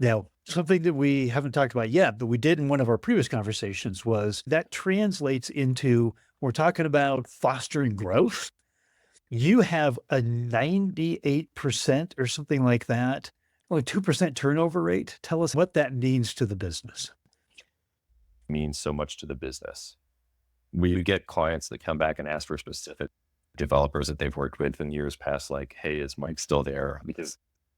Now, something that we haven't talked about yet, but we did in one of our previous conversations was that translates into we're talking about fostering growth. You have a 98% or something like that, only 2% turnover rate. Tell us what that means to the business. Means so much to the business. We get clients that come back and ask for specific developers that they've worked with in years past, like, hey, is Mike still there? Because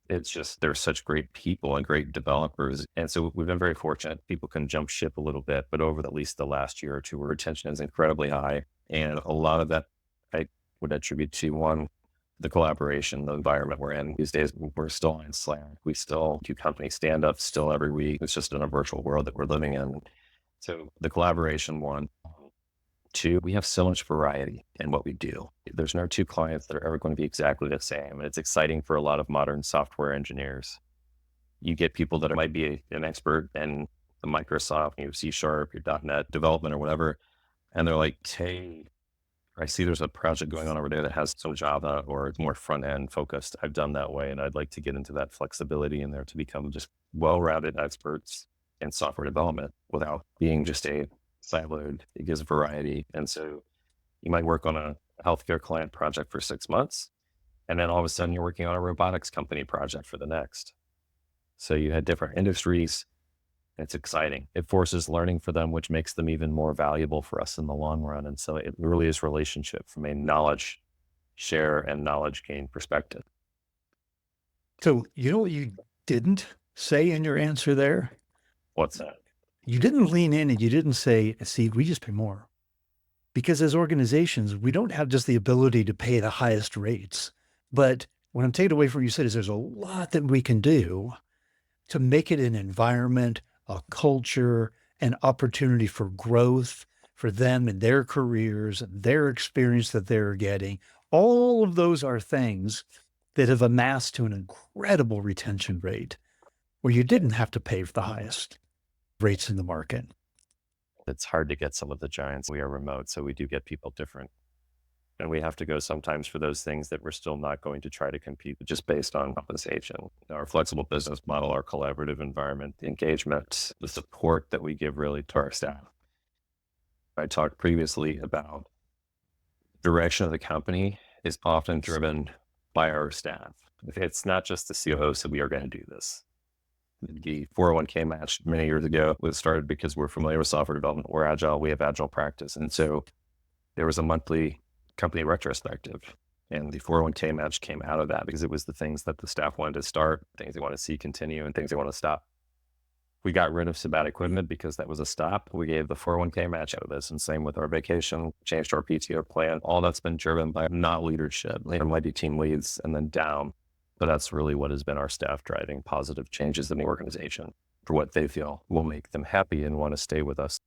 it's just, they're such great people and great developers. And so we've been very fortunate. People can jump ship a little bit, but over at least the last year or two, our retention is incredibly high. And a lot of that I would attribute to one, the collaboration, the environment we're in these days. We're still on Slack. We still do company stand-ups still every week. It's just in a virtual world that we're living in. So the collaboration one. Two, we have so much variety in what we do. There's no two clients that are ever going to be exactly the same. And it's exciting for a lot of modern software engineers. You get people that might be an expert in the Microsoft, C Sharp, your .NET development or whatever. And they're like, hey, I see there's a project going on over there that has some Java or it's more front end focused. I've done that way. And I'd like to get into that flexibility in there to become just well-rounded experts in software development without being just a siloed. It gives variety. And so you might work on a healthcare client project for 6 months, and then all of a sudden you're working on a robotics company project for the next. So you had different industries. It's exciting. It forces learning for them, which makes them even more valuable for us in the long run. And so it really is relationship from a knowledge share and knowledge gain perspective. So, you know what you didn't say in your answer there? What's that? You didn't lean in and you didn't say, see, we just pay more. Because as organizations, we don't have just the ability to pay the highest rates. But what I'm taking away from what you said is there's a lot that we can do to make it an environment, a culture, an opportunity for growth for them and their careers, their experience that they're getting. All of those are things that have amassed to an incredible retention rate where you didn't have to pay for the highest rates in the market. It's hard to get some of the giants. We are remote, so we do get people different. And we have to go sometimes for those things that we're still not going to try to compete just based on compensation. Our flexible business model, our collaborative environment, the engagement, the support that we give really to our staff. I talked previously about direction of the company is often driven by our staff. It's not just the COO said we are going to do this. The 401k match many years ago was started because we're familiar with software development. We're agile. We have agile practice. And so there was a monthly company retrospective, and the 401k match came out of that because it was the things that the staff wanted to start, things they want to see continue, and things they want to stop. We got rid of some bad equipment because that was a stop. We gave the 401k match out of this, and same with our vacation, changed our PTO plan. All that's been driven by not leadership. There might be team leads and then down. But that's really what has been our staff driving positive changes in the organization for what they feel will make them happy and want to stay with us.